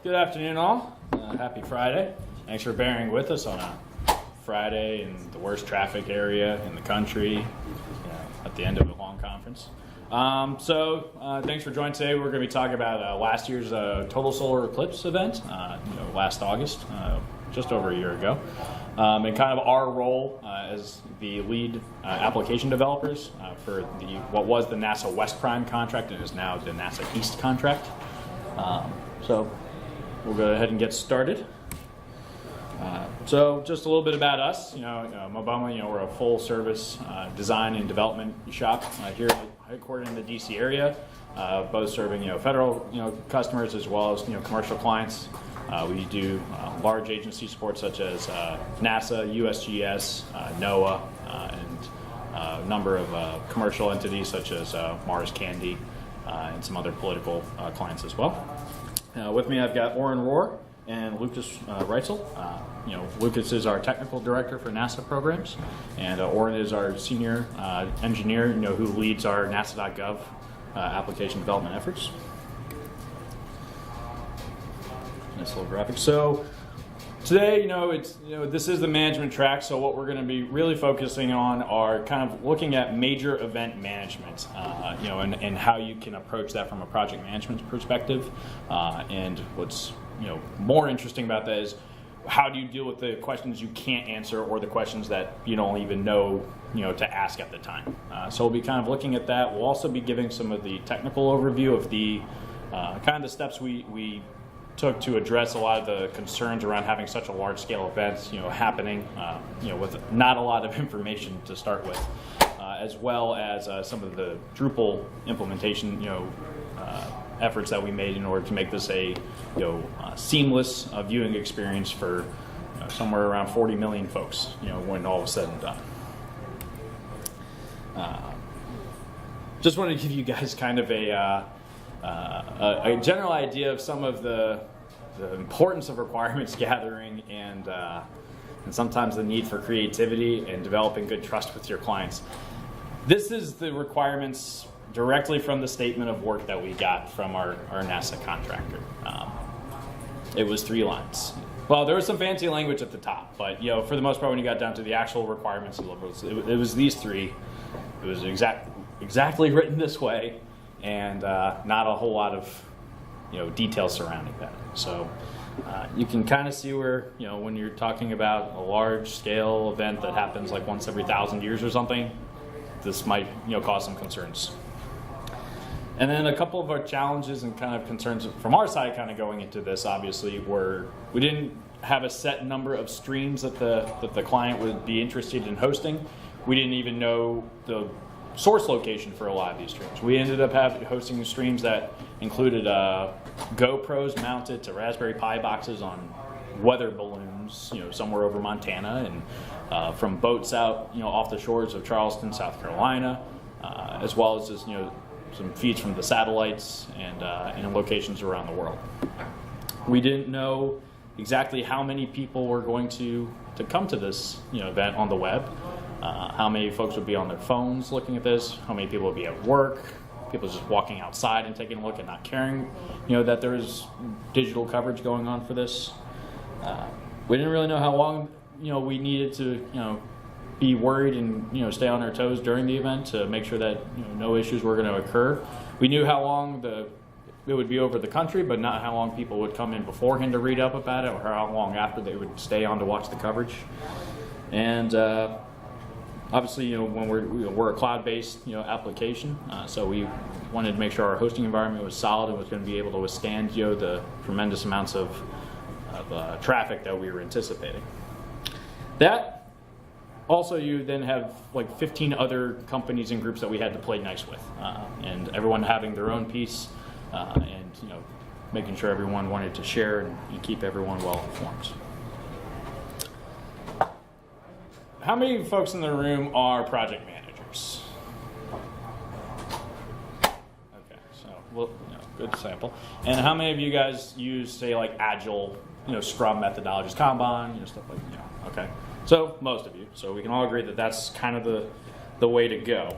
good afternoon all. Happy Friday. Thanks for bearing with us on a Friday in the worst traffic area in the country, at the end of a long conference. Thanks for joining today. We're going to be talking about last year's Total Solar Eclipse event, last August, just over a year ago, and kind of our role as the lead application developers for what was the NASA West Prime contract and is now the NASA East contract. So we'll go ahead and get started. So just a little bit about us. Mobama, we're a full-service design and development shop here headquartered in the DC area, both serving federal customers as well as commercial clients. We do large agency support such as NASA, USGS, NOAA, and a number of commercial entities such as Mars Candy and some other political clients as well. With me, I've got Oren Rohr and Lucas Reitzel. Lucas is our technical director for NASA programs, and Oren is our senior engineer, who leads our NASA.gov application development efforts. Nice little graphic. So today, this is the management track. So what we're going to be really focusing on are kind of looking at major event management, and how you can approach that from a project management perspective. And what's more interesting about that is how do you deal with the questions you can't answer or the questions that you don't even know to ask at the time. So we'll be kind of looking at that. We'll also be giving some of the technical overview of the kind of the steps we took to address a lot of the concerns around having such a large scale events happening with not a lot of information to start with, as well as some of the Drupal implementation efforts that we made in order to make this a seamless viewing experience for somewhere around 40 million folks when all is said and done. Just wanted to give you guys kind of a general idea of some of the importance of requirements gathering and sometimes the need for creativity and developing good trust with your clients. This is the requirements directly from the statement of work that we got from our NASA contractor. It was 3 lines. Well, there was some fancy language at the top, but for the most part, when you got down to the actual requirements, it was these 3. It was exactly written this way, and not a whole lot of details surrounding that. So you can kind of see where when you're talking about a large scale event that happens like once every 1,000 years or something, this might cause some concerns. And then a couple of our challenges and kind of concerns from our side kind of going into this obviously were we didn't have a set number of streams that the client would be interested in hosting. We didn't even know the source location for a lot of these streams. We ended up hosting streams that included GoPros mounted to Raspberry Pi boxes on weather balloons, somewhere over Montana, and from boats out, off the shores of Charleston, South Carolina, as well as just, some feeds from the satellites and in locations around the world. We didn't know exactly how many people were going to come to this event on the web. How many folks would be on their phones looking at this, how many people would be at work, people just walking outside and taking a look and not caring that there is digital coverage going on for this. We didn't really know how long we needed to be worried and stay on our toes during the event to make sure that no issues were going to occur. We knew how long it would be over the country, but not how long people would come in beforehand to read up about it or how long after they would stay on to watch the coverage. And obviously, when we're a cloud-based application, so we wanted to make sure our hosting environment was solid and was going to be able to withstand the tremendous amounts of traffic that we were anticipating. That also, you then have like 15 other companies and groups that we had to play nice with, and everyone having their own piece, and making sure everyone wanted to share and keep everyone well informed. How many folks in the room are project managers? Okay, so good sample. And how many of you guys use, say, like Agile, Scrum methodologies, Kanban, stuff like that? Okay, so most of you. So we can all agree that that's kind of the way to go.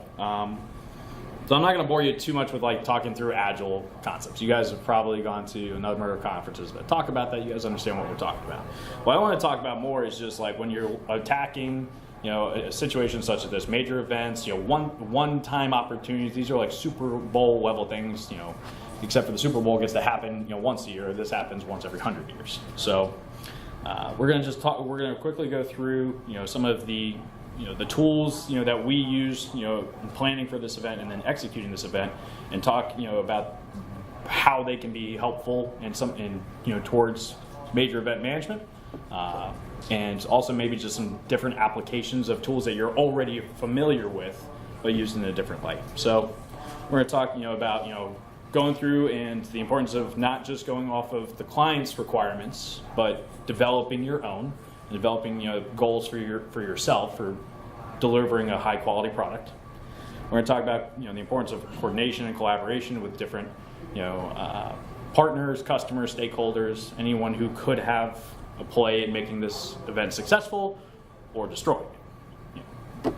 So I'm not going to bore you too much with like talking through agile concepts. You guys have probably gone to a number of conferences that talk about that. You guys understand what we're talking about. What I want to talk about more is just like when you're attacking, a situation such as this, major events, one-time opportunities. These are like Super Bowl level things, except for the Super Bowl gets to happen, once a year. This happens once every 100 years. So we're going to just talk. We're going to quickly go through, some of the the tools that we use in planning for this event and then executing this event, and talk about how they can be helpful towards major event management, and also maybe just some different applications of tools that you're already familiar with but used in a different light. So we're going to talk about going through and the importance of not just going off of the client's requirements but developing your own, and developing goals for yourself for delivering a high quality product. We're going to talk about the importance of coordination and collaboration with different partners, customers, stakeholders, anyone who could have a play in making this event successful or destroyed.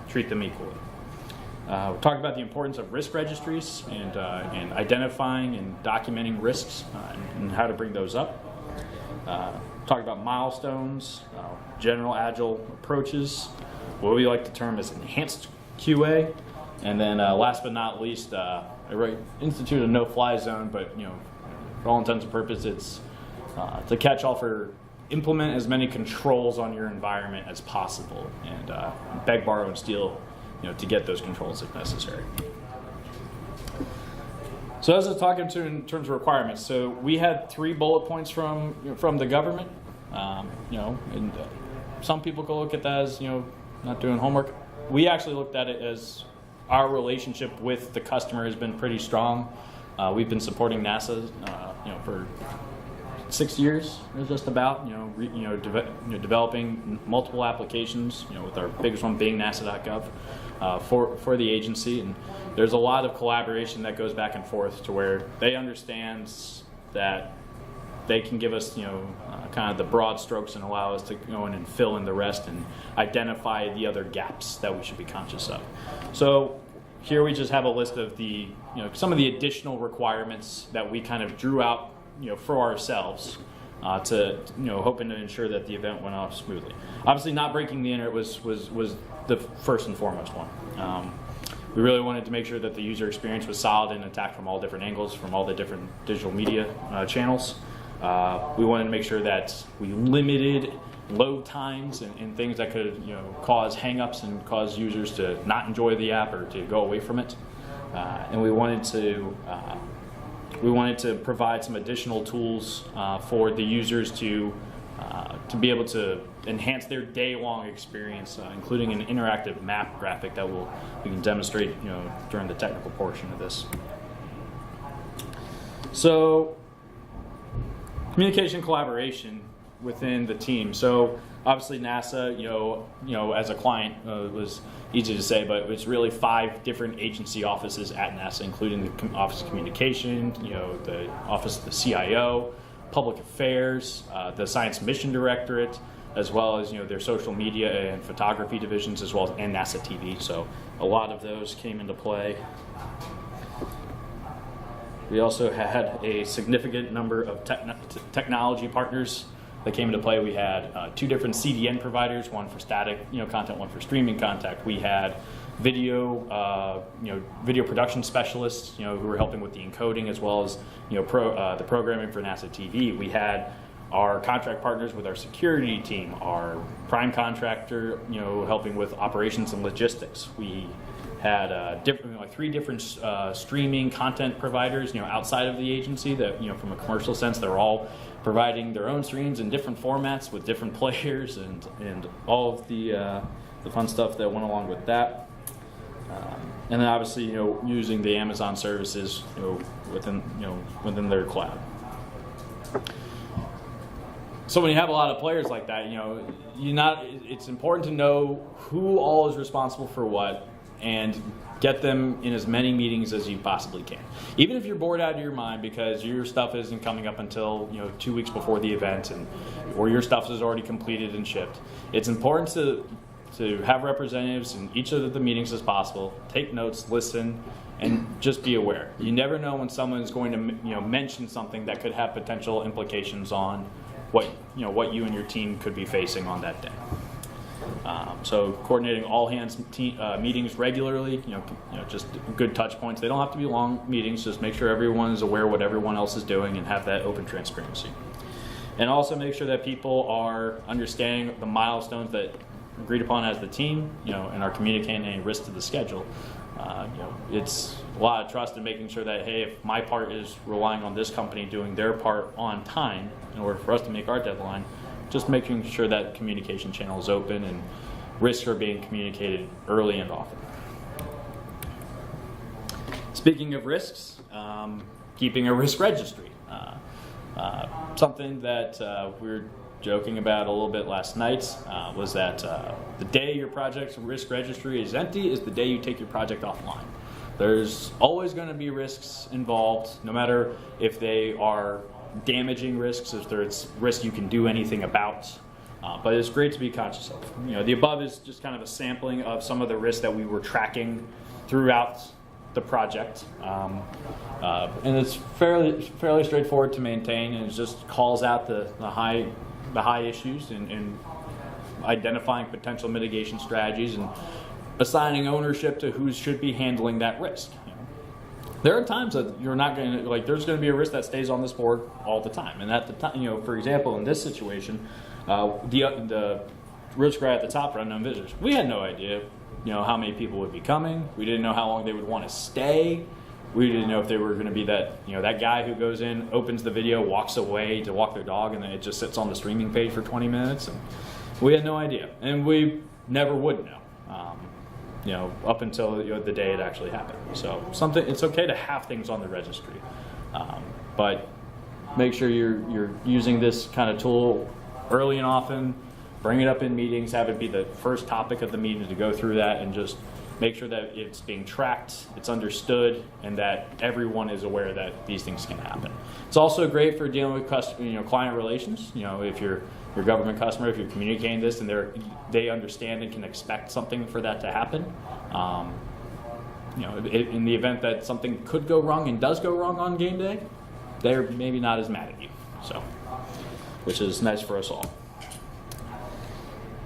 Treat them equally. We'll talk about the importance of risk registries and identifying and documenting risks and how to bring those up. Talk about milestones, general agile approaches, what we like to term as enhanced QA, and then last but not least, I instituted a no-fly zone, but for all intents and purposes, it's to catch all for implement as many controls on your environment as possible, and beg, borrow, and steal, to get those controls if necessary. So as I was talking to in terms of requirements, so we had 3 bullet points from the government, and some people go look at that as not doing homework. We actually looked at it as our relationship with the customer has been pretty strong. We've been supporting NASA, for 6 years, just about. Developing multiple applications. With our biggest one being NASA.gov for the agency, and there's a lot of collaboration that goes back and forth to where they understand that they can give us, kind of the broad strokes and allow us to go in and fill in the rest and identify the other gaps that we should be conscious of. So here we just have a list of the, some of the additional requirements that we kind of drew out, for ourselves, to, hoping to ensure that the event went off smoothly. Obviously, not breaking the internet was the first and foremost one. We really wanted to make sure that the user experience was solid and attacked from all different angles, from all the different digital media channels. We wanted to make sure that we limited load times and things that could cause hang-ups and cause users to not enjoy the app or to go away from it. And we wanted to provide some additional tools for the users to be able to enhance their day-long experience, including an interactive map graphic that we can demonstrate during the technical portion of this. So communication collaboration within the team. So obviously NASA, as a client, was easy to say, but it's really 5 different agency offices at NASA, including the Office of Communication, the Office of the CIO, Public Affairs, the Science Mission Directorate, as well as their social media and photography divisions, as well as and NASA TV. So a lot of those came into play. We also had a significant number of technology partners that came into play. We had 2 different CDN providers, one for static content, one for streaming content. We had video production specialists who were helping with the encoding, as well as the programming for NASA TV. We had our contract partners with our security team, our prime contractor helping with operations and logistics. We had 3 different streaming content providers, outside of the agency that, from a commercial sense, they're all providing their own streams in different formats with different players and all of the fun stuff that went along with that. And then obviously, using the Amazon services, within their cloud. So when you have a lot of players like that, it's important to know who all is responsible for what, and get them in as many meetings as you possibly can. Even if you're bored out of your mind because your stuff isn't coming up until 2 weeks before the event, or your stuff is already completed and shipped, it's important to have representatives in each of the meetings as possible, take notes, listen, and just be aware. You never know when someone is going to mention something that could have potential implications on what you and your team could be facing on that day. So coordinating all hands meetings regularly, just good touch points. They don't have to be long meetings. Just make sure everyone is aware what everyone else is doing and have that open transparency. And also make sure that people are understanding the milestones that agreed upon as the team, and are communicating any risk to the schedule. It's a lot of trust in making sure that, hey, if my part is relying on this company doing their part on time in order for us to make our deadline, just making sure that communication channel is open and risks are being communicated early and often. Speaking of risks, keeping a risk registry. Something that we were joking about a little bit last night was that the day your project's risk registry is empty is the day you take your project offline. There's always going to be risks involved, no matter if they are damaging risks, if there's risks you can do anything about. But it's great to be conscious of. The above is just kind of a sampling of some of the risks that we were tracking throughout the project, and it's fairly straightforward to maintain, and it just calls out the high issues and identifying potential mitigation strategies and assigning ownership to who should be handling that risk. There are times that you're not going to, there's going to be a risk that stays on this board all the time, and at the time, for example, in this situation, the risk right at the top for unknown visitors, we had no idea how many people would be coming. We didn't know how long they would want to stay. We didn't know if they were going to be that guy who goes in, opens the video, walks away to walk their dog, and then it just sits on the streaming page for 20 minutes. And we had no idea, and we never would know, up until the day it actually happened. So it's okay to have things on the registry, but make sure you're using this kind of tool early and often. Bring it up in meetings, have it be the first topic of the meeting to go through that, and just make sure that it's being tracked, it's understood, and that everyone is aware that these things can happen. It's also great for dealing with client relations. If you're your government customer, if you're communicating this and they understand and can expect something for that to happen. In the event that something could go wrong and does go wrong on game day, they're maybe not as mad at you. So, which is nice for us all.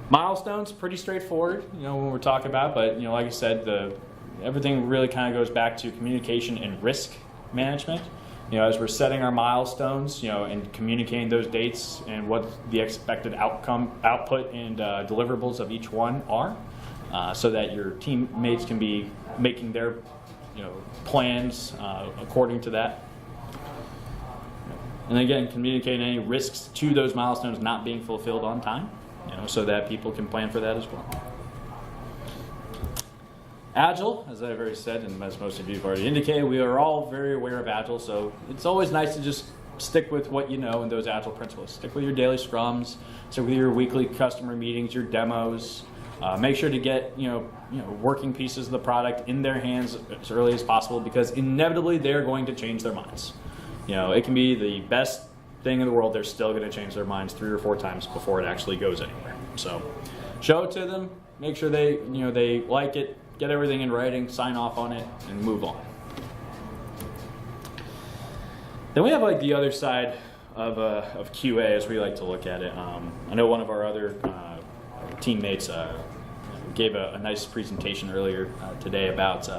Milestones, pretty straightforward, when we're talking about, but like I said, everything really kind of goes back to communication and risk management. As we're setting our milestones, and communicating those dates and what the expected output, and deliverables of each one are, so that your teammates can be making their, plans according to that. And again, communicating any risks to those milestones not being fulfilled on time. So that people can plan for that as well. Agile, as I've already said, and as most of you have already indicated, we are all very aware of Agile, so it's always nice to just stick with what you know in those Agile principles. Stick with your daily scrums, stick with your weekly customer meetings, your demos. Make sure to get working pieces of the product in their hands as early as possible, because inevitably they're going to change their minds. It can be the best thing in the world, they're still going to change their minds 3 or 4 times before it actually goes anywhere. So show it to them, make sure they like it, get everything in writing, sign off on it, and move on. Then we have the other side of QA, as we like to look at it. I know one of our other teammates gave a nice presentation earlier today about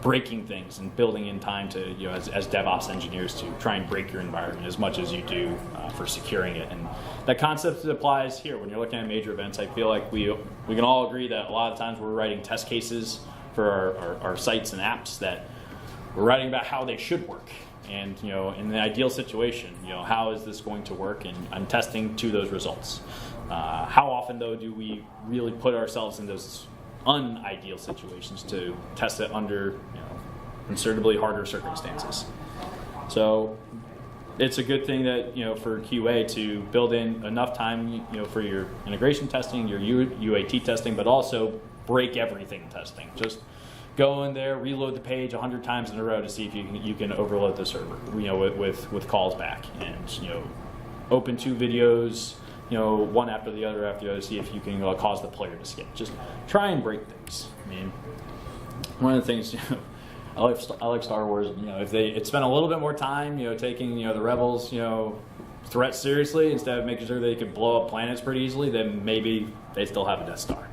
breaking things and building in time to, as DevOps engineers, to try and break your environment as much as you do for securing it. And that concept applies here when you're looking at major events. I feel like we can all agree that a lot of times we're writing test cases for our sites and apps that we're writing about how they should work. And in the ideal situation, how is this going to work? And I'm testing to those results. How often, though, do we really put ourselves in those unideal situations to test it under considerably harder circumstances? So it's a good thing that for QA to build in enough time for your integration testing, your UAT testing, but also break everything testing. Just go in there, reload the page 100 times in a row to see if you can overload the server with calls back, and open 2 videos, one after the other to see if you can cause the player to skip. Just try and break things. I mean, one of the things, I like Star Wars. If they had spent a little bit more time, taking the rebels, threat seriously instead of making sure they could blow up planets pretty easily, then maybe they still have a Death Star.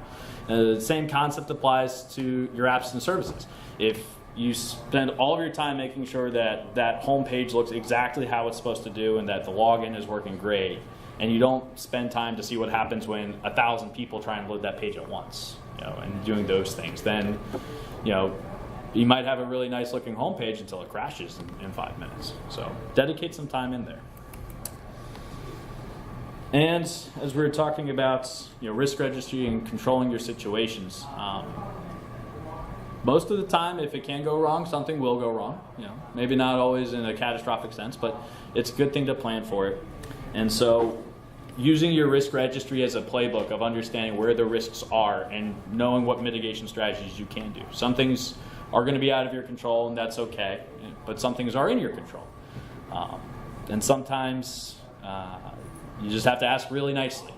The same concept applies to your apps and services. If you spend all of your time making sure that that home page looks exactly how it's supposed to do and that the login is working great, and you don't spend time to see what happens when 1,000 people try and load that page at once, and doing those things, then you might have a really nice looking home page until it crashes in 5 minutes. So dedicate some time in there. And as we were talking about risk registry and controlling your situations, most of the time, if it can go wrong, something will go wrong. Maybe not always in a catastrophic sense, but it's a good thing to plan for it. And so using your risk registry as a playbook of understanding where the risks are and knowing what mitigation strategies you can do. Some things are going to be out of your control, and that's okay, but some things are in your control. And sometimes you just have to ask really nicely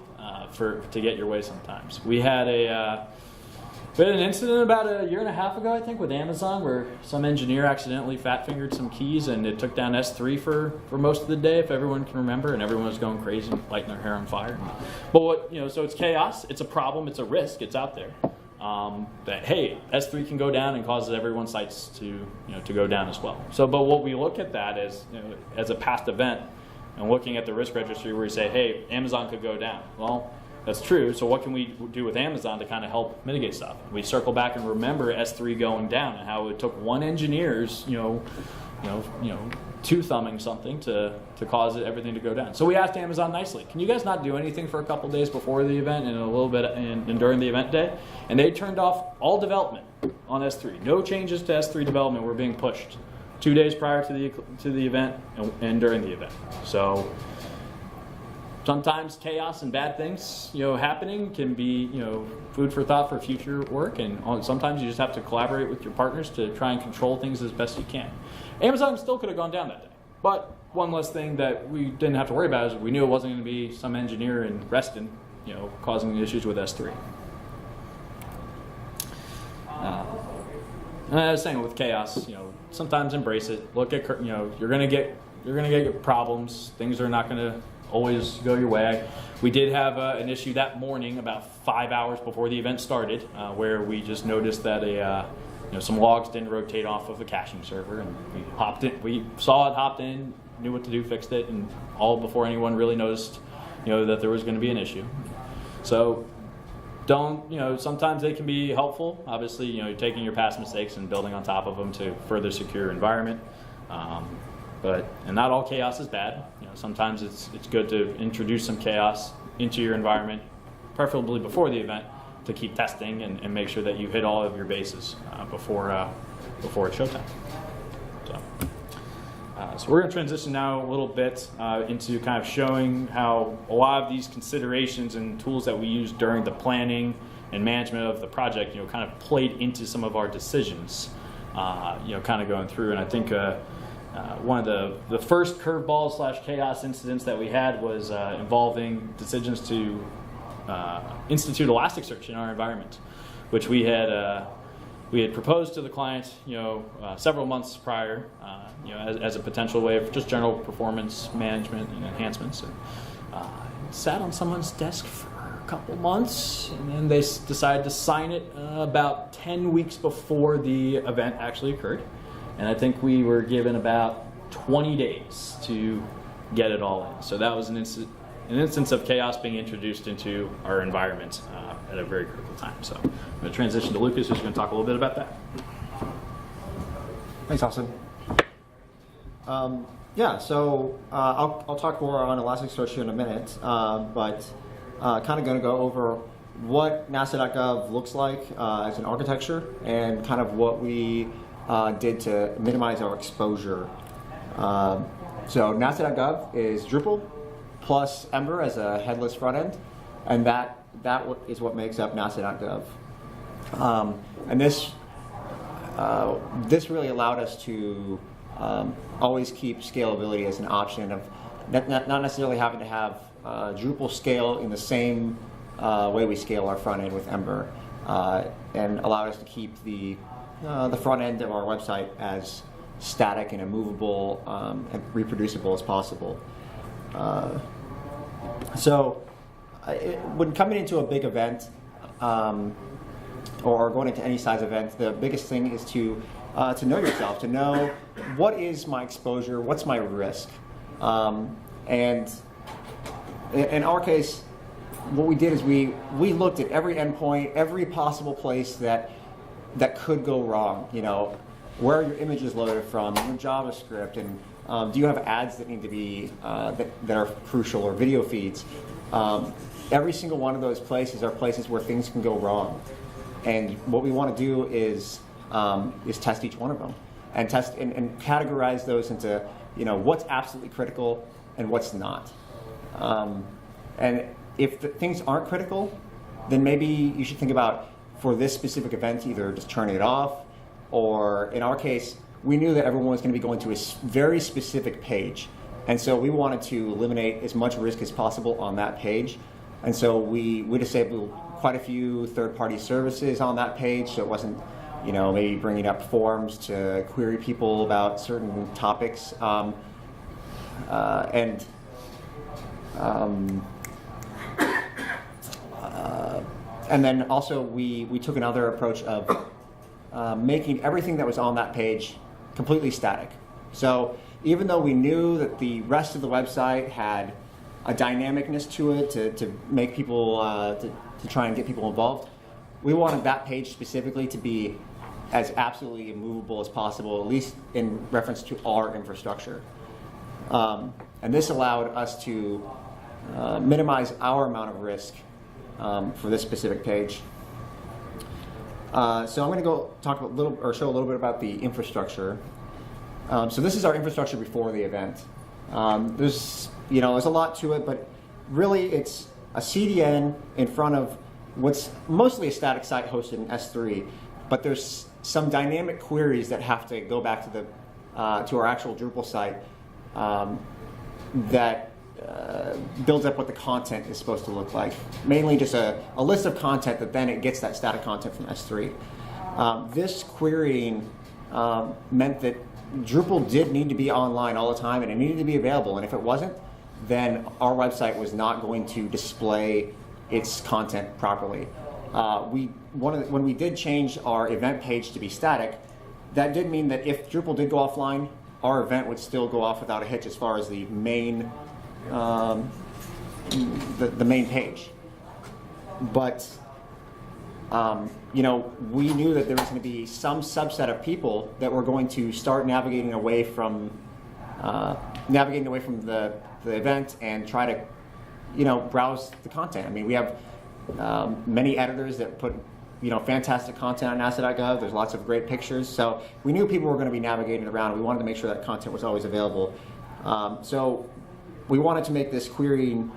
to get your way sometimes. We had an incident about a year and a half ago, I think, with Amazon, where some engineer accidentally fat-fingered some keys, and it took down S3 for most of the day, if everyone can remember, and everyone was going crazy and lighting their hair on fire. But so it's chaos, it's a problem, it's a risk, it's out there. That hey, S3 can go down and causes everyone's sites to go down as well. But what we look at that as a past event, and looking at the risk registry where you say, hey, Amazon could go down. Well, that's true. So what can we do with Amazon to kind of help mitigate stuff? We circle back and remember S3 going down and how it took one engineer's two-thumbing something to cause everything to go down. So we asked Amazon nicely, can you guys not do anything for a couple days before the event and a little bit and during the event day? And they turned off all development on S3. No changes to S3 development were being pushed 2 days prior to the event and during the event. So sometimes chaos and bad things happening can be food for thought for future work, and sometimes you just have to collaborate with your partners to try and control things as best you can. Amazon still could have gone down that day, but one less thing that we didn't have to worry about is we knew it wasn't going to be some engineer in Reston causing issues with S3. And I was saying with chaos, sometimes embrace it. Look at you're gonna get problems. Things are not gonna always go your way. We did have an issue that morning, about 5 hours before the event started, where we just noticed that some logs didn't rotate off of a caching server, and we hopped in. We saw it, hopped in, knew what to do, fixed it, and all before anyone really noticed, that there was going to be an issue. So. Sometimes they can be helpful. Obviously, you're taking your past mistakes and building on top of them to further secure your environment. And not all chaos is bad. Sometimes it's good to introduce some chaos into your environment, preferably before the event, to keep testing and make sure that you hit all of your bases before it's showtime. So we're going to transition now a little bit into kind of showing how a lot of these considerations and tools that we use during the planning and management of the project, kind of played into some of our decisions, kind of going through. And I think one of the first curveball / chaos incidents that we had was involving decisions to institute Elasticsearch in our environment, which we had proposed to the client, several months prior, as a potential way of just general performance management and enhancements. And it sat on someone's desk for a couple months, and then they decided to sign it about 10 weeks before the event actually occurred. And I think we were given about 20 days to get it all in. So that was an instance of chaos being introduced into our environment at a very critical time. So I'm going to transition to Lucas, who's going to talk a little bit about that. Thanks, Austin. So I'll talk more on Elasticsearch here in a minute, but kind of going to go over what NASA.gov looks like as an architecture and kind of what we did to minimize our exposure. So NASA.gov is Drupal plus Ember as a headless front end, and that is what makes up NASA.gov. And this really allowed us to always keep scalability as an option of not necessarily having to have Drupal scale in the same way we scale our front end with Ember, and allowed us to keep the front end of our website as static and immovable and reproducible as possible. When coming into a big event or going into any size event, the biggest thing is to know yourself, to know what is my exposure, what's my risk. And in our case, what we did is we looked at every endpoint, every possible place that could go wrong. You know, where are your images loaded from, your JavaScript, and do you have ads that need to be that are crucial, or video feeds? Every single one of those places are places where things can go wrong, and what we want to do is test each one of them and test and categorize those into, you know, what's absolutely critical and what's not. And if things aren't critical, then maybe you should think about, for this specific event, either just turning it off, or in our case, we knew that everyone was going to be going to a very specific page. And so we wanted to eliminate as much risk as possible on that page. And so we disabled quite a few third-party services on that page, so it wasn't, you know, maybe bringing up forms to query people about certain topics. And then also we took another approach of making everything that was on that page completely static. So even though we knew that the rest of the website had a dynamicness to it to make people, to try and get people involved, we wanted that page specifically to be as absolutely immovable as possible, at least in reference to our infrastructure. And this allowed us to minimize our amount of risk for this specific page. So I'm going to go talk show a little bit about the infrastructure. So this is our infrastructure before the event. There's a lot to it, but really it's a CDN in front of what's mostly a static site hosted in S3, but there's some dynamic queries that have to go back to our actual Drupal site that builds up what the content is supposed to look like. Mainly just a list of content that then it gets that static content from S3. This querying meant that Drupal did need to be online all the time, and it needed to be available, and if it wasn't, then our website was not going to display its content properly. When we did change our event page to be static, that did mean that if Drupal did go offline, our event would still go off without a hitch as far as the main the main page. But we knew that there was going to be some subset of people that were going to start navigating away from the event and try to browse the content. I mean, we have many editors that put fantastic content on NASA.gov. There's lots of great pictures. So we knew people were going to be navigating around, and we wanted to make sure that content was always available. So we wanted to make this querying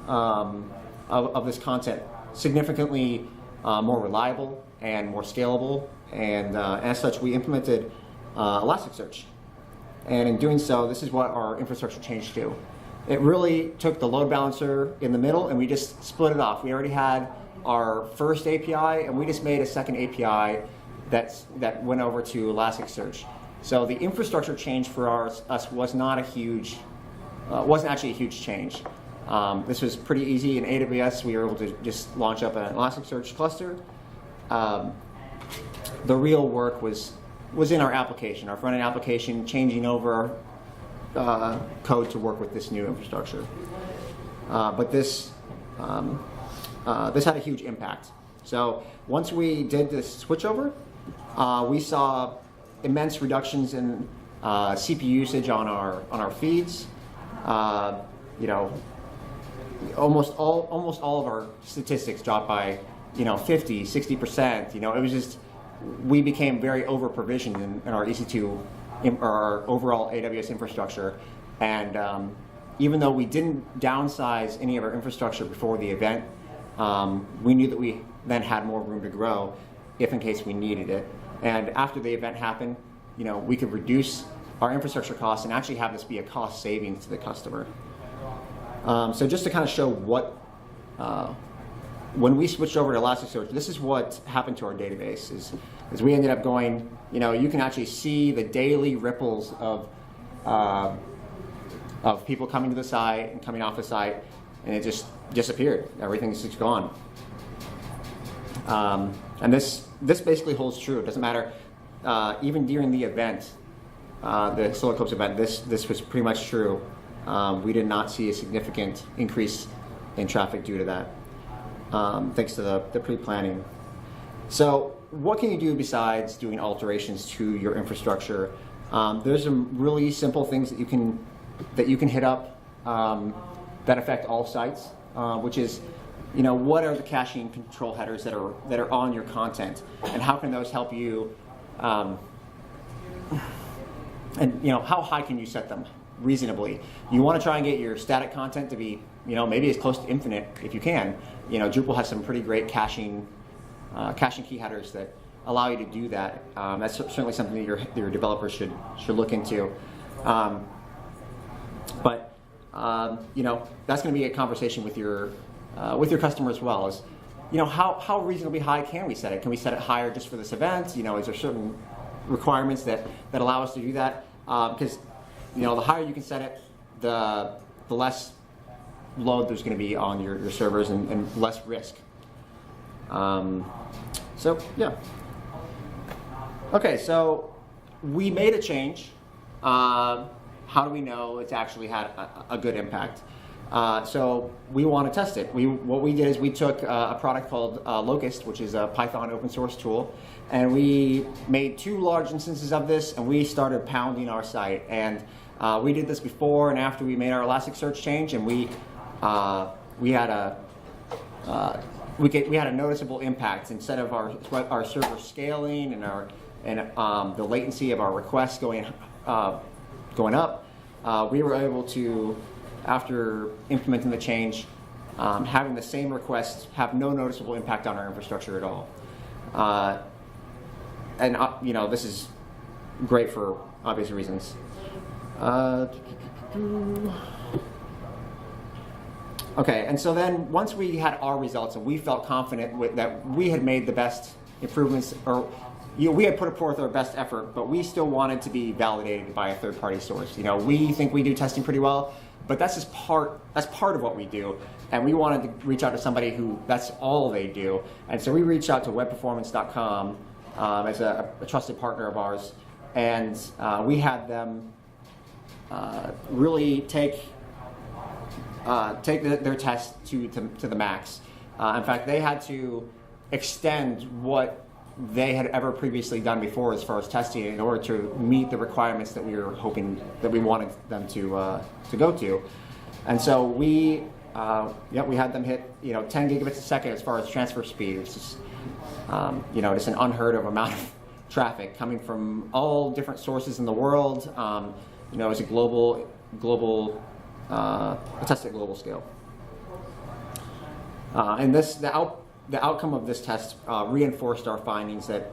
of this content significantly more reliable and more scalable. And as such, we implemented Elasticsearch. And in doing so, this is what our infrastructure changed to. It really took the load balancer in the middle, and we just split it off. We already had our first API, and we just made a second API that went over to Elasticsearch. So the infrastructure change for us was not a huge, wasn't actually a huge change. This was pretty easy. In AWS, we were able to just launch up an Elasticsearch cluster. The real work was in our application, our front-end application, changing over code to work with this new infrastructure. But this had a huge impact. So once we did this switchover, we saw immense reductions in CPU usage on our feeds. Almost all of our statistics dropped by 50, 60%. It was just, we became very over provisioned in our EC2 or our overall AWS infrastructure, and even though we didn't downsize any of our infrastructure before the event, we knew that we then had more room to grow if in case we needed it. And after the event happened, we could reduce our infrastructure costs and actually have this be a cost savings to the customer. So just to kind of show what, when we switched over to Elasticsearch, this is what happened to our database. Is we ended up going, you can actually see the daily ripples of people coming to the site and coming off the site, and it just disappeared. Everything's just gone. And this basically holds true. It doesn't matter. Even during the event, the Eclipse event, this was pretty much true. We did not see a significant increase in traffic due to that, thanks to the pre-planning. So what can you do besides doing alterations to your infrastructure? There's some really simple things that you can hit up that affect all sites, which is, what are the caching control headers that are on your content, and how can those help you? And how high can you set them reasonably? You want to try and get your static content to be, maybe as close to infinite if you can. Drupal has some pretty great caching key headers that allow you to do that. That's certainly something that your developers should look into. But that's going to be a conversation with your customer as well. Is how reasonably high can we set it? Can we set it higher just for this event? Is there certain requirements that allow us to do that? Because the higher you can set it, the less load there's going to be on your servers and less risk. So yeah. Okay, so we made a change. How do we know it's actually had a good impact? So we want to test it. What we did is we took a product called Locust, which is a Python open source tool, and we made 2 large instances of this, and we started pounding our site. And we did this before and after we made our Elasticsearch change, and we had a noticeable impact. Instead of our server scaling and the latency of our requests going up, we were able to, after implementing the change, having the same requests have no noticeable impact on our infrastructure at all. And this is great for obvious reasons. Okay, and so then once we had our results and we felt confident that we had made the best improvements, or we had put forth our best effort, but we still wanted to be validated by a third-party source. We think we do testing pretty well, but that's just part of what we do, and we wanted to reach out to somebody who that's all they do. And so we reached out to webperformance.com as a trusted partner of ours, and we had them really take their test to the max. In fact, they had to extend what they had ever previously done before as far as testing in order to meet the requirements that we were hoping, that we wanted them to go to. And so we had them hit 10 gigabits a second as far as transfer speed. It's just just an unheard of amount of traffic coming from all different sources in the world. It's a global test at global scale. And the outcome of this test reinforced our findings that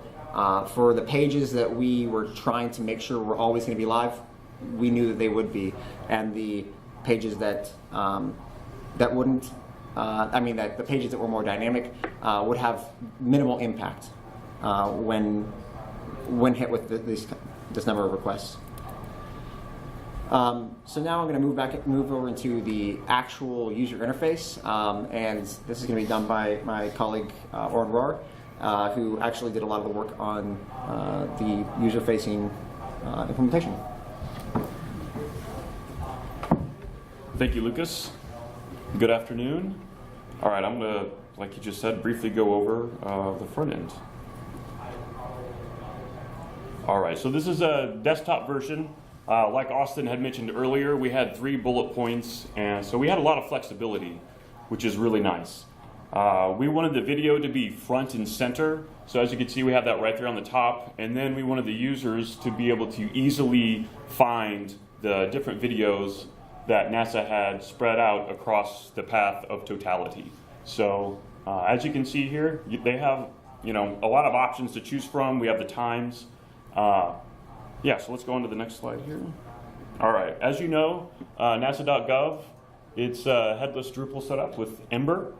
for the pages that we were trying to make sure were always going to be live, we knew that they would be, and the pages that wouldn't, that the pages that were more dynamic would have minimal impact when hit with this number of requests. So now I'm going to move over into the actual user interface, and this is going to be done by my colleague Oren Rohr, who actually did a lot of the work on the user-facing implementation. Thank you, Lucas. Good afternoon. All right, I'm going to, like you just said, briefly go over the front end. All right, so this is a desktop version. Like Austin had mentioned earlier, we had 3 bullet points, and so we had a lot of flexibility, which is really nice. We wanted the video to be front and center, so as you can see we have that right there on the top, and then we wanted the users to be able to easily find the different videos that NASA had spread out across the path of totality. So as you can see here, they have a lot of options to choose from. We have the times. So let's go on to the next slide here. All right, as you know, NASA.gov It's a headless Drupal setup with Ember.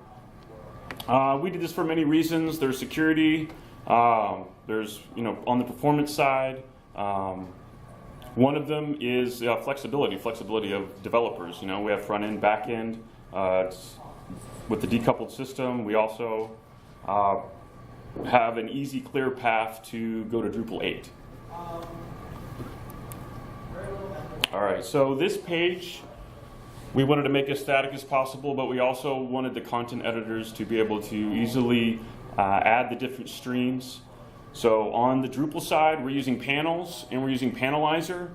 We did this for many reasons. There's security. There's, on the performance side. One of them is flexibility of developers. We have front end, back end. With the decoupled system, we also have an easy, clear path to go to Drupal 8. All right, so this page, we wanted to make as static as possible, but we also wanted the content editors to be able to easily add the different streams. So on the Drupal side, we're using panels and we're using Panelizer.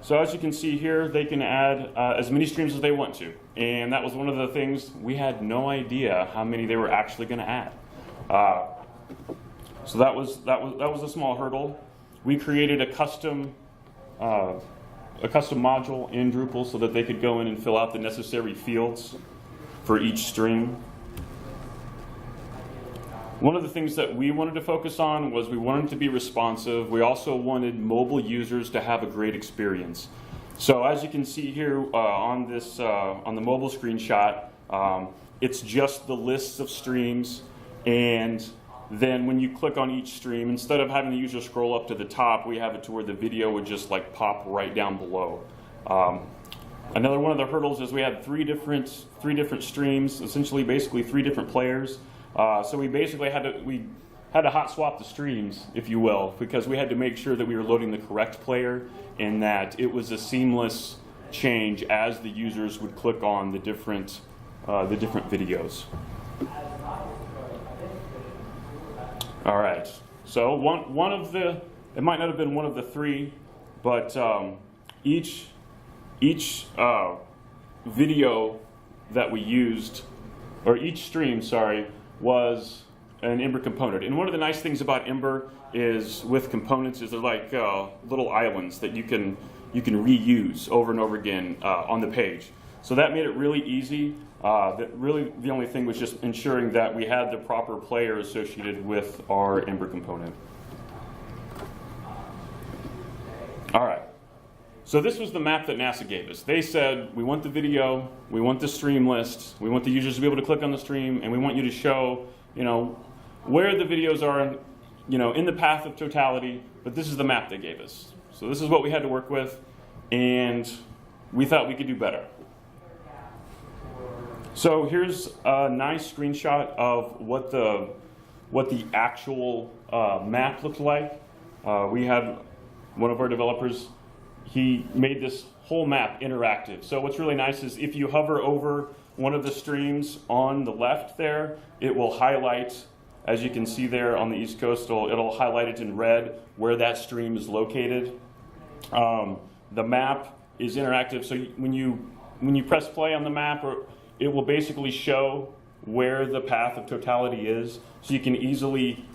So as you can see here, they can add as many streams as they want to. And that was one of the things, we had no idea how many they were actually going to add. So that was a small hurdle. We created a custom module in Drupal so that they could go in and fill out the necessary fields for each stream. One of the things that we wanted to focus on was we wanted to be responsive. We also wanted mobile users to have a great experience. So as you can see here on the mobile screenshot, it's just the lists of streams, and then when you click on each stream, instead of having the user scroll up to the top, we have it to where the video would just like pop right down below. Another one of the hurdles is we had three different streams, essentially basically 3 different players. So we basically had to hot swap the streams, if you will, because we had to make sure that we were loading the correct player and that it was a seamless change as the users would click on the different videos. All right. So one of the, it might not have been one of the 3, but each video that we used, or each stream, sorry, was an Ember component. And one of the nice things about Ember is with components is they're like little islands that you can reuse over and over again on the page. So that made it really easy. Really the only thing was just ensuring that we had the proper player associated with our Ember component. All right. So this was the map that NASA gave us. They said, we want the video, we want the stream list, we want the users to be able to click on the stream, and we want you to show, where the videos are, in the path of totality, but this is the map they gave us. So this is what we had to work with, and we thought we could do better. So here's a nice screenshot of what the actual map looked like. We had one of our developers, he made this whole map interactive. So what's really nice is if you hover over one of the streams on the left there, it will highlight, as you can see there on the East Coast, it'll highlight it in red where that stream is located. The map is interactive, so when you press play on the map, it will basically show where the path of totality is, so you can easily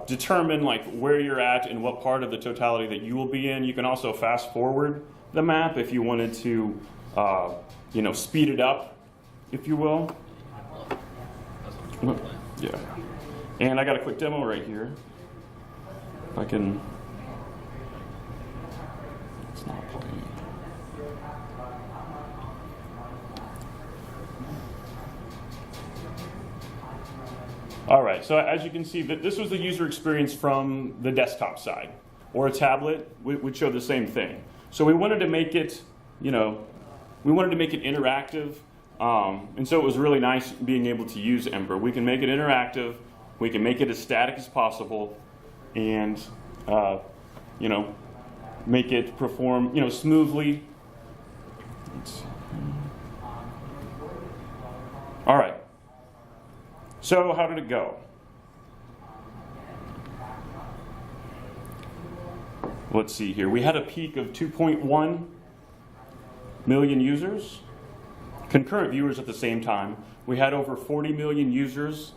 determine like where you're at and what part of the totality that you will be in. You can also fast forward the map if you wanted to, speed it up, if you will. Yeah. And I got a quick demo right here. If I can. It's not playing. All right, so as you can see, this was the user experience from the desktop side, or a tablet would show the same thing. So we wanted to make it, interactive, and so it was really nice being able to use Ember. We can make it interactive, we can make it as static as possible, and make it perform, smoothly. All right. So how did it go? Let's see here. We had a peak of 2.1 million users, concurrent viewers at the same time. We had over 40 million users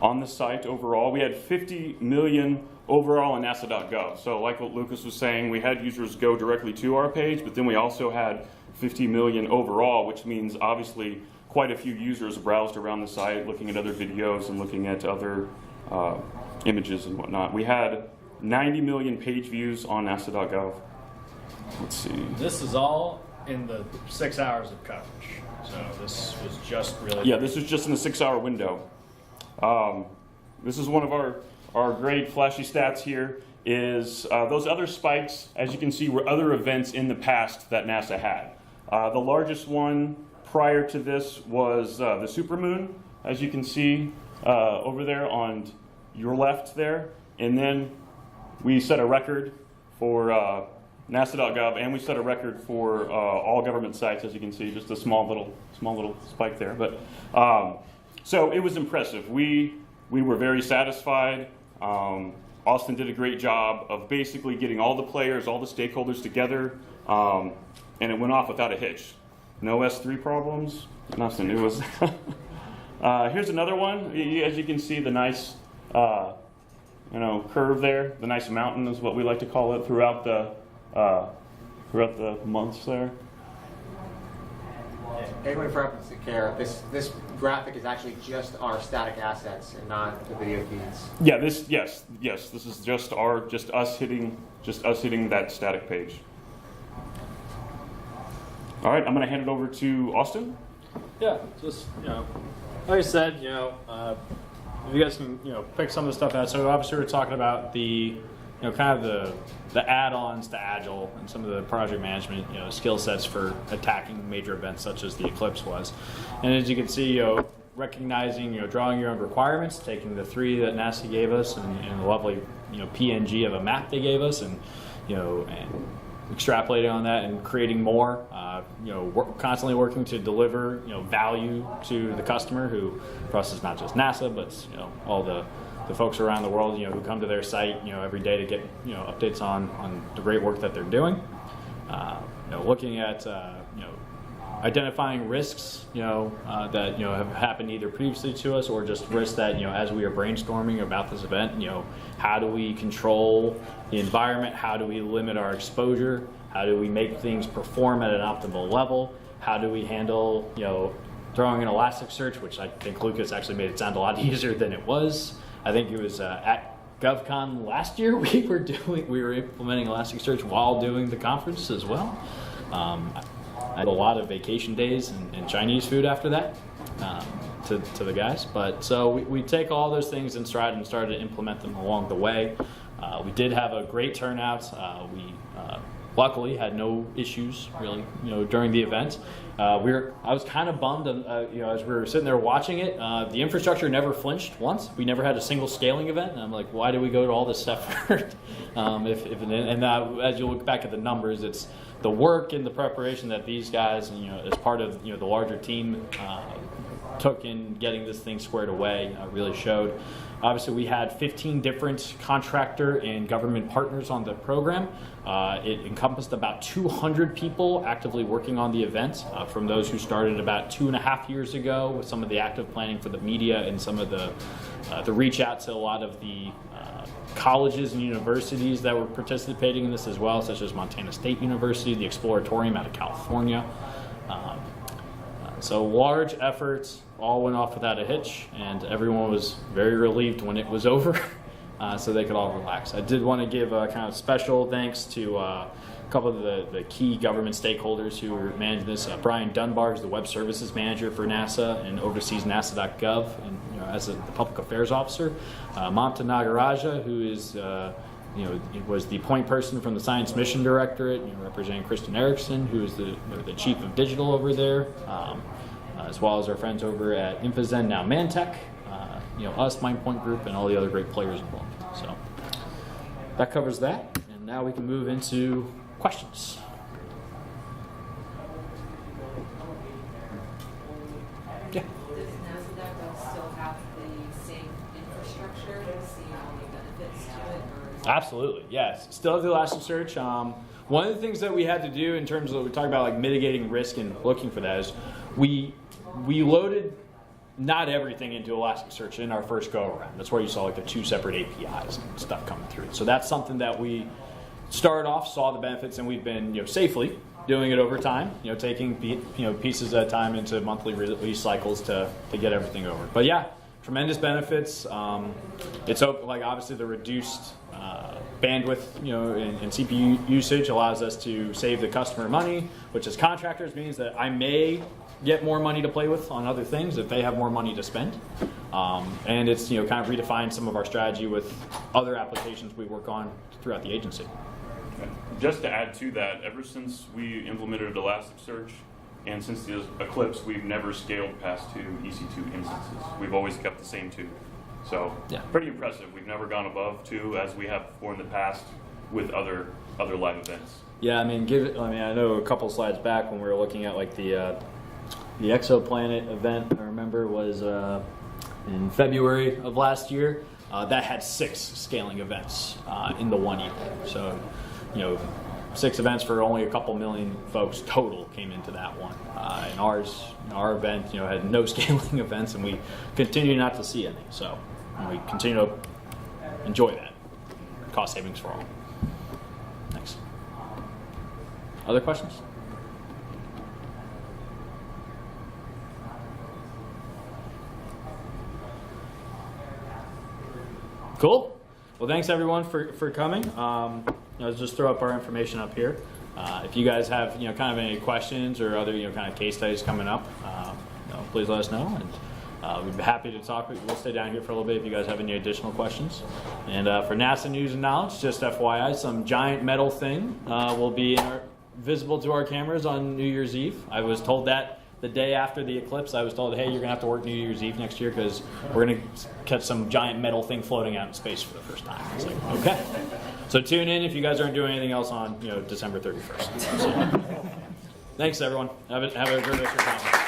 on the site overall. We had 50 million overall on NASA.gov. So like what Lucas was saying, we had users go directly to our page, but then we also had 50 million overall, which means obviously quite a few users browsed around the site, looking at other videos and looking at other images and whatnot. We had 90 million page views on NASA.gov. Let's see. This is all in the 6 hours of coverage. So this was just really. Yeah, this was just in the 6-hour window. This is one of our great flashy stats here. Is those other spikes, as you can see, were other events in the past that NASA had. The largest one prior to this was the supermoon, as you can see over there on your left there. And then we set a record for NASA.gov, and we set a record for all government sites, as you can see, just a small little spike there. But so it was impressive. We were very satisfied. Austin did a great job of basically getting all the players, all the stakeholders together, and it went off without a hitch. No S3 problems, nothing. It was. Here's another one. As you can see, the nice, curve there. The nice mountain is what we like to call it throughout the months there. Anyone for reference to care, this graphic is actually just our static assets and not the video feeds. Yeah, this is just us hitting that static page. All right, I'm going to hand it over to Austin. Yeah, just like I said, if you guys can pick some of the stuff out. So obviously we're talking about the kind of the add-ons to Agile and some of the project management skill sets for attacking major events such as the Eclipse was. And as you can see, recognizing drawing your own requirements, taking the 3 that NASA gave us and the lovely PNG of a map they gave us, and and extrapolating on that and creating more. Constantly working to deliver value to the customer, who for us is not just NASA, but all the folks around the world who come to their site every day to get updates on the great work that they're doing. Looking at identifying risks that have happened either previously to us or just risks that as we are brainstorming about this event, how do we control the environment, how do we limit our exposure, how do we make things perform at an optimal level, how do we handle throwing an Elasticsearch, which I think Lucas actually made it sound a lot easier than it was. I think it was at GovCon last year we were implementing Elasticsearch while doing the conference as well. I had a lot of vacation days and Chinese food after that to the guys. But so we take all those things in stride and started to implement them along the way. We did have a great turnout. We luckily had no issues really during the event. I was kind of bummed as we were sitting there watching it. The infrastructure never flinched once. We never had a single scaling event, and I'm like, why do we go to all this effort? As you look back at the numbers, it's the work and the preparation that these guys, as part of the larger team, took in getting this thing squared away really showed. Obviously, we had 15 different contractor and government partners on the program. It encompassed about 200 people actively working on the event, from those who started about 2.5 years ago with some of the active planning for the media and some of the reach out to a lot of the colleges and universities that were participating in this as well, such as Montana State University, the Exploratorium out of California. So large efforts, all went off without a hitch, and everyone was very relieved when it was over, so they could all relax. I did want to give a kind of special thanks to a couple of the key government stakeholders who were managing this. Brian Dunbar is the web services manager for NASA and oversees NASA.gov and as the public affairs officer. Mamta Nagaraja, who is was the point person from the Science Mission Directorate, representing Kristen Erickson, who is the chief of digital over there, as well as our friends over at InfoZen, now Mantech, us, MindPoint Group, and all the other great players involved. So that covers that, and now we can move into questions. Yeah. Does NASA still have the same infrastructure to see all the benefits to it? Or is Absolutely, yes. Still have the Elasticsearch. One of the things that we had to do in terms of, we talk about like mitigating risk and looking for that, is we loaded not everything into Elasticsearch in our first go around. That's where you saw like the 2 separate APIs and stuff coming through. So that's something that we started off, saw the benefits, and we've been safely doing it over time. Taking pieces at a time into monthly release cycles to get everything over. But yeah, tremendous benefits. It's like obviously the reduced bandwidth, and CPU usage allows us to save the customer money, which as contractors means that I may get more money to play with on other things if they have more money to spend. And it's kind of redefined some of our strategy with other applications we work on throughout the agency. Just to add to that, ever since we implemented Elasticsearch and since the Eclipse, we've never scaled past 2 EC2 instances. We've always kept the same 2. So Yeah. pretty impressive. We've never gone above 2 as we have before in the past with other live events. Yeah, I mean, I know a couple slides back when we were looking at like the exoplanet event. I remember was in February of last year. That had 6 scaling events in the one evening. So, 6 events for only a couple million folks total came into that one. And our event, had no scaling events, and we continue not to see any. So we continue to enjoy that. Cost savings for all. Thanks. Other questions? Cool. Well, thanks everyone for coming. Let's just throw up our information up here. If you guys have kind of any questions or other kind of case studies coming up, please let us know, and we'd be happy to talk. We'll stay down here for a little bit if you guys have any additional questions. And for NASA news and knowledge, just FYI, some giant metal thing will be visible to our cameras on New Year's Eve. I was told that the day after the eclipse. I was told, hey, you're going to have to work New Year's Eve next year because we're going to catch some giant metal thing floating out in space for the first time. It's like, okay. So tune in if you guys aren't doing anything else on December 31st. So, thanks, everyone. Have a great rest of your conference.